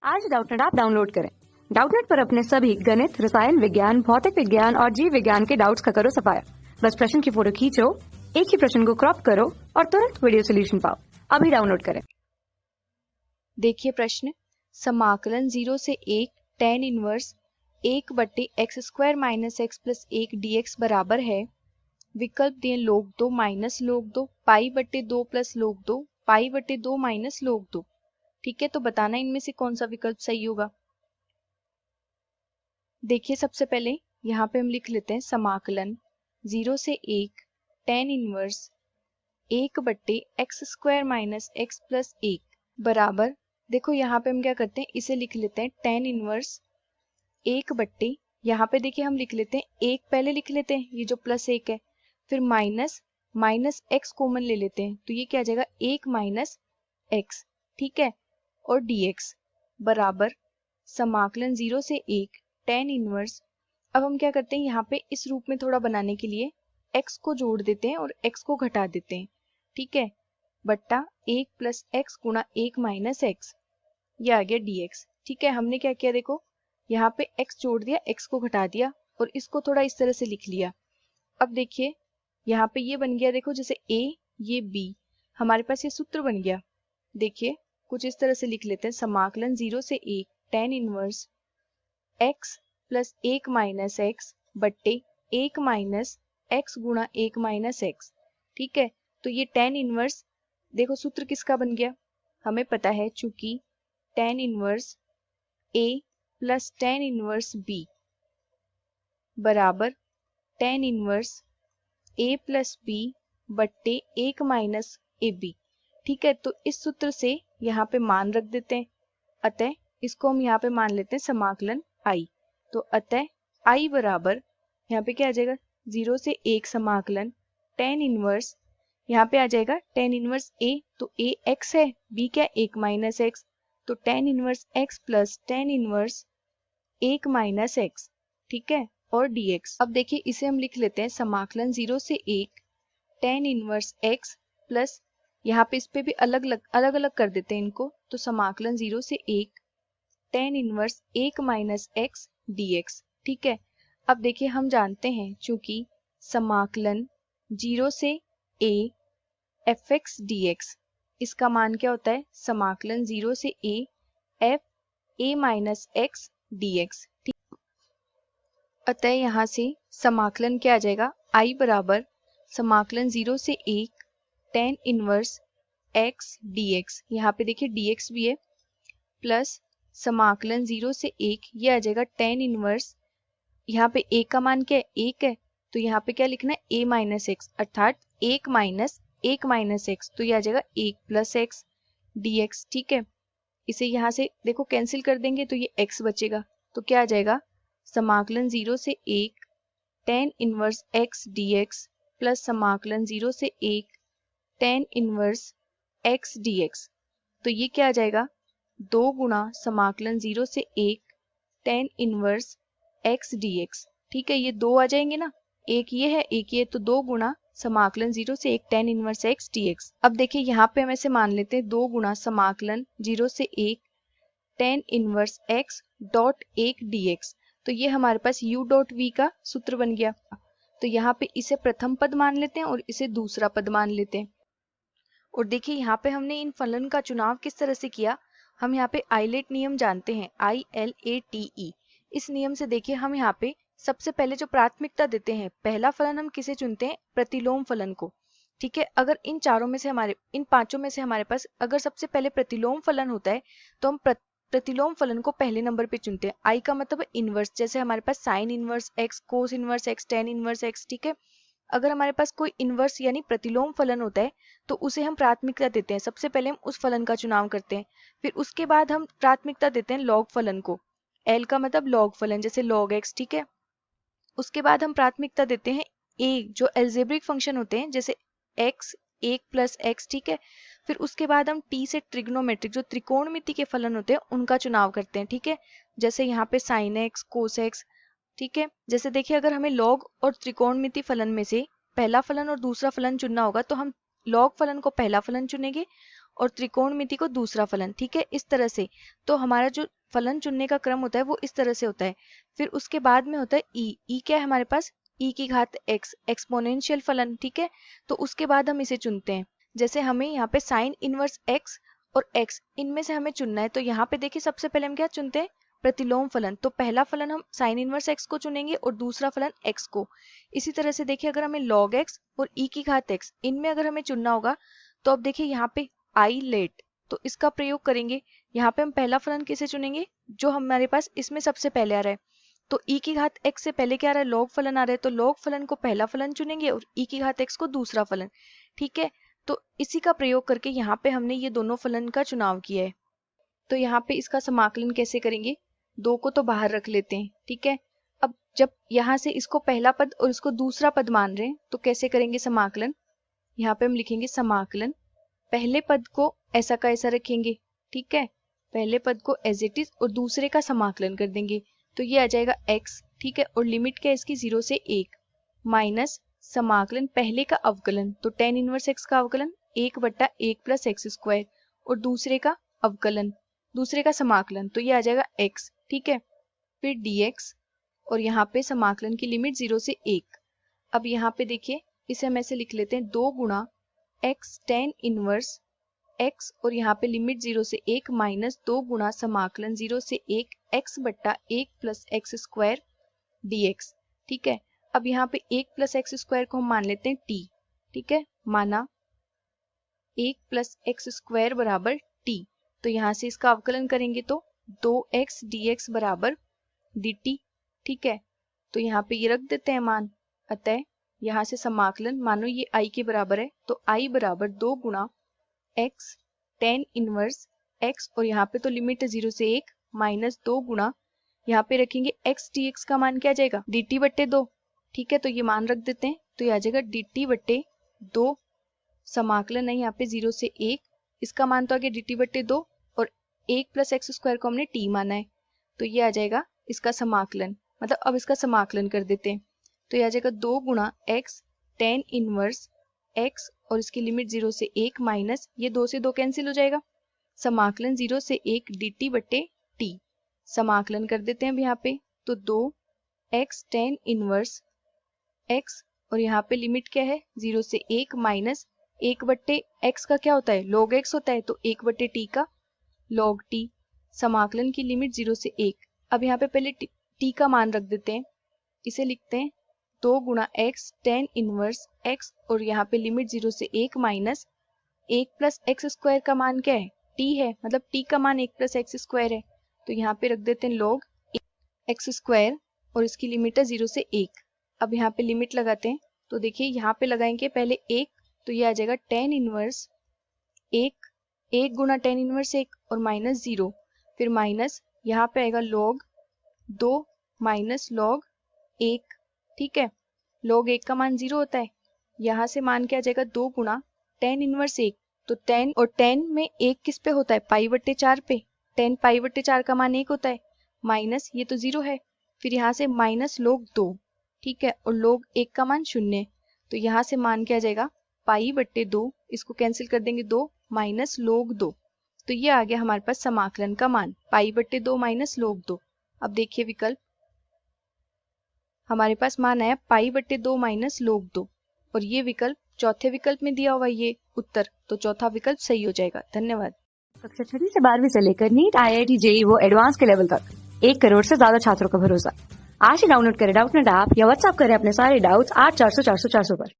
आज Doubtnut app download करें। Doubtnut पर अपने सभी गणित, रसायन विज्ञान, भौतिक विज्ञान और जीव विज्ञान के डाउट्स का करो सफाया। बस प्रश्न की फोटो खींचो, एक ही प्रश्न को क्रॉप करो और तुरंत वीडियो सोल्यूशन पाओ। अभी डाउनलोड करें। देखिए प्रश्न, समाकलन 0 से 1 tan inverse 1/x² - x + 1 dx बराबर है। विकल्प दिए log 2 - log 2, π/2 + log 2, π/2 - log 2। ठीक है, तो बताना इनमें से कौन सा विकल्प सही होगा। देखिए सबसे पहले यहाँ पे हम लिख लेते हैं समाकलन 0 से 1 tan इनवर्स 1/x² - x + 1 बराबर, देखो यहाँ पे हम क्या करते हैं, इसे लिख लेते हैं tan इनवर्स 1/, यहाँ पे देखिए हम लिख लेते हैं एक, पहले लिख लेते हैं ये जो +1 है, फिर माइनस x कॉमन ले लेते हैं, तो ये क्या आ जाएगा 1 - x। ठीक है, और dx बराबर समाकलन 0 से 1 tan इनवर्स। अब हम क्या करते हैं, यहाँ पे इस रूप में थोड़ा बनाने के लिए x को जोड़ देते हैं और x को घटा देते हैं। ठीक है, बट्टा 1 + x गुणा 1 - x, ये आ गया dx। ठीक है, हमने क्या किया, देखो यहाँ पे x जोड़ दिया, x को घटा दिया और इसको थोड़ा इस तरह से लिख लिया। अब देखिए यहाँ पे ये बन गया, देखो जैसे a ये b, हमारे पास ये सूत्र बन गया। देखिए कुछ इस तरह से लिख लेते हैं, समाकलन 0 से 1 tan इनवर्स x + 1 - x बट्टे 1 - x गुणा 1 - x। ठीक है, तो ये tan इनवर्स, देखो सूत्र किसका बन गया, हमें पता है, चूंकि tan inverse a + tan inverse b बराबर tan इनवर्स a + b बट्टे 1 - ab। ठीक है, तो इस सूत्र से यहाँ पे मान रख देते हैं, अतः इसको हम यहाँ पे मान लेते हैं समाकलन i। तो अतः i बराबर यहाँ पे क्या आ जाएगा, 0 से 1 समाकलन tan इनवर्स, यहाँ पे आ जाएगा tan इनवर्स a, तो a x है, b क्या 1 - x, तो tan inverse x + tan inverse 1 - x। ठीक है, और dx। अब देखिए इसे हम लिख लेते हैं समाकलन 0 से 1 tan इनवर्स x प्लस, यहाँ पे इस पे भी अलग अलग कर देते हैं इनको, तो समाकलन 0 से 1 tan इनवर्स 1 - x dx। ठीक है, अब देखिए हम जानते हैं, चूंकि समाकलन 0 से a fx dx, इसका मान क्या होता है, समाकलन 0 से a f a - x dx। अतः यहाँ से समाकलन क्या आ जाएगा, i बराबर समाकलन 0 से 1 tan इनवर्स x dx, यहाँ पे देखिए dx भी है, प्लस समाकलन 0 से 1, ये आ जाएगा tan इनवर्स, यहाँ पे a का मान क्या है, 1 है, तो यहाँ पे क्या लिखना है a - x, अर्थात 1 - x, तो ये आ जाएगा 1 + x dx। ठीक है, इसे यहाँ से देखो कैंसिल कर देंगे तो ये x बचेगा, तो क्या आ जाएगा, समाकलन 0 से 1 tan inverse x dx plus समाकलन 0 से 1 tan इनवर्स x dx, तो ये क्या आ जाएगा, 2 गुणा समाकलन 0 से 1 tan इनवर्स x dx। ठीक है, ये 2 आ जाएंगे ना, एक ये है एक ये, तो 2 गुणा समाकलन 0 से 1 tan इनवर्स x dx। अब देखिए यहाँ पे हम ऐसे मान लेते हैं 2 गुणा समाकलन 0 से 1 tan inverse x dot 1 dx, तो ये हमारे पास u डॉट v का सूत्र बन गया। तो यहाँ पे इसे प्रथम पद मान लेते हैं और इसे दूसरा पद मान लेते हैं। और देखिए यहाँ पे हमने इन फलन का चुनाव किस तरह से किया, हम यहाँ पे आइलेट नियम जानते हैं, ILATE। इस नियम से देखिए हम यहाँ पे सबसे पहले जो प्राथमिकता देते हैं, पहला फलन हम किसे चुनते हैं, प्रतिलोम फलन को। ठीक है, अगर इन चारों में से इन पांचों में से हमारे पास अगर सबसे पहले प्रतिलोम फलन होता है, तो हम प्रतिलोम फलन को पहले नंबर पे चुनते हैं। आई का मतलब इनवर्स, जैसे हमारे पास sine inverse X, cos inverse X, tan inverse X. ठीक है, अगर हमारे पास कोई इनवर्स यानी प्रतिलोम फलन होता है तो उसे हम प्राथमिकता देते हैं, सबसे पहले हम उस फलन का चुनाव करते हैं, फिर उसके बाद हम प्राथमिकता देते हैं लॉग फलन को, एल का मतलब लॉग फलन, जैसे लॉग एक्स। ठीक है, उसके बाद हम प्राथमिकता देते हैं ए, जो एल्जेब्रिक फंक्शन होते हैं, जैसे एक्स 1 + x। ठीक है, फिर उसके बाद हम टी से ट्रिग्नोमेट्रिक, जो त्रिकोणमिति के फलन होते हैं, उनका चुनाव करते हैं। ठीक है, जैसे यहाँ पे साइन एक्स, कोस एक्स। ठीक है, जैसे देखिए अगर हमें लॉग और त्रिकोणमिति फलन में से पहला फलन और दूसरा फलन चुनना होगा, तो हम लॉग फलन को पहला फलन चुनेंगे और त्रिकोणमिति को दूसरा फलन, ठीक है, इस तरह से। तो हमारा जो फलन चुनने का क्रम होता है वो इस तरह से होता है। फिर उसके बाद में होता है ई क्या है हमारे पास, ई की घात एक्स, एक्सपोनेंशियल फलन, ठीक है। तो उसके बाद हम इसे चुनते हैं। जैसे हमें यहाँ पे साइन इनवर्स एक्स और एक्स, इनमें से हमें चुनना है। तो यहाँ पे देखिए सबसे पहले हम क्या चुनते हैं, प्रतिलोम फलन। तो पहला फलन हम साइन इनवर्स एक्स को चुनेंगे और दूसरा फलन एक्स को। इसी तरह से देखिए अगर हमें लॉग एक्स और ई की घात एक्स, इनमें अगर हमें चुनना होगा तो अब देखिए यहाँ पे आई लेट, तो इसका प्रयोग करेंगे। यहाँ पे हम पहला फलन किसे चुनेंगे, जो हमारे पास इसमें सबसे पहले आ रहा है। तो ई की घात एक्स से पहले क्या आ रहा है, लॉग फलन आ रहा है। तो लॉग फलन को पहला फलन चुनेंगे और ई की घात एक्स को दूसरा फलन, ठीक है। तो इसी का प्रयोग करके यहाँ पे हमने ये दोनों फलन का चुनाव किया है। तो यहाँ पे इसका समाकलन कैसे करेंगे, दो को तो बाहर रख लेते हैं, ठीक है। अब जब यहाँ से इसको पहला पद और इसको दूसरा पद मान रहे हैं तो कैसे करेंगे समाकलन, यहाँ पे हम लिखेंगे समाकलन, पहले पद को ऐसा का ऐसा रखेंगे, ठीक है, पहले पद को एज इट इज और दूसरे का समाकलन कर देंगे। तो ये आ जाएगा x, ठीक है, और लिमिट क्या है इसकी 0 से 1, माइनस समाकलन पहले का अवकलन, तो tan इनवर्स x का अवकलन 1/1 प्लस एक्स स्क्वायर, और दूसरे का अवकलन, दूसरे का समाकलन, तो ये आ जाएगा x, ठीक है। फिर dx और यहाँ पे समाकलन की लिमिट 0 से 1। अब यहाँ पे देखिए इसे हम ऐसे लिख लेते हैं 2 गुणा x tan इनवर्स x और यहाँ पे लिमिट 0 से 1 माइनस 2 गुणा समाकलन 0 से 1 x/1 plus x square dx, ठीक है। अब यहाँ पे 1 प्लस एक्स स्क्वायर को हम मान लेते हैं t, ठीक है, माना 1 प्लस एक्स स्क्वायर बराबर t। तो यहाँ से इसका अवकलन करेंगे तो 2x dx बराबर dt, ठीक है। तो यहाँ पे ये रख देते हैं मान, अतः यहाँ से समाकलन मानो ये i के बराबर है, तो i बराबर 2 गुणा x tan इनवर्स x और यहाँ पे तो लिमिट है 0 से 1 माइनस 2 गुणा, यहाँ पे रखेंगे x dx का मान क्या आ जाएगा, dt/2, ठीक है। तो ये मान रख देते हैं, तो ये आ जाएगा dt/2, समाकलन है यहाँ पे 0 से 1, इसका मान तो आ गया dt/2 और 1 प्लस एक्स स्क्वायर को हमने t माना है, तो ये आ जाएगा इसका समाकलन। मतलब अब इसका समाकलन कर देते हैं, तो ये आ जाएगा 2 गुणा x tan इनवर्स x और इसकी लिमिट 0 से 1 माइनस ये 2 से 2 कैंसिल हो जाएगा, समाकलन 0 से 1 dt/t, समाकलन कर देते हैं अब यहाँ पे, तो 2x tan इनवर्स x और यहाँ पे लिमिट क्या है 0 से 1 माइनस 1/x का क्या होता है, log x होता है, तो 1/t का log t, समाकलन की लिमिट 0 से 1। अब यहाँ पे पहले t का मान रख देते हैं, इसे लिखते हैं 2 गुणा x tan इनवर्स x और यहाँ पे लिमिट 0 से 1 माइनस 1 प्लस एक्स स्क्वायर का मान क्या है, t है, मतलब t का मान 1 प्लस एक्स स्क्वायर है, तो यहाँ पे रख देते हैं log एक्स स्क्वायर और इसकी लिमिट है 0 से 1। अब यहाँ पे लिमिट लगाते हैं, तो देखिए यहाँ पे लगाएंगे पहले 1, तो ये आ जाएगा tan इनवर्स 1 गुणा tan इनवर्स 1 और माइनस 0, फिर माइनस यहाँ पे आएगा log 2 माइनस log 1, ठीक है, log 1 का मान 0 होता है, यहाँ से मान क्या आ जाएगा 2 गुणा tan इनवर्स 1, तो tan और tan में 1 किस पे होता है, पाई/4 पे, tan पाई/4 का मान 1 होता है, माइनस ये तो 0 है, फिर यहाँ से माइनस log 2, ठीक है, और log 1 का मान 0, तो यहाँ से मान क्या आ जाएगा पाई/2, इसको कैंसिल कर देंगे 2 माइनस log 2, तो ये आ गया हमारे पास समाकलन का मान पाई/2 माइनस log 2। अब देखिए विकल्प, हमारे पास मान आया पाई/2 माइनस log 2 और ये विकल्प चौथे विकल्प में दिया हुआ ये उत्तर, तो चौथा विकल्प सही हो जाएगा। धन्यवाद। कक्षा 6 से 12वीं से लेकर नीट, IIT, JEE वो एडवांस के लेवल तक 1 करोड़ से ज्यादा छात्रों का भरोसा। आज ही डाउनलोड करें डाउटनेट ऐप या व्हाट्सएप करें अपने सारे डाउट्स 8400 400 400 पर।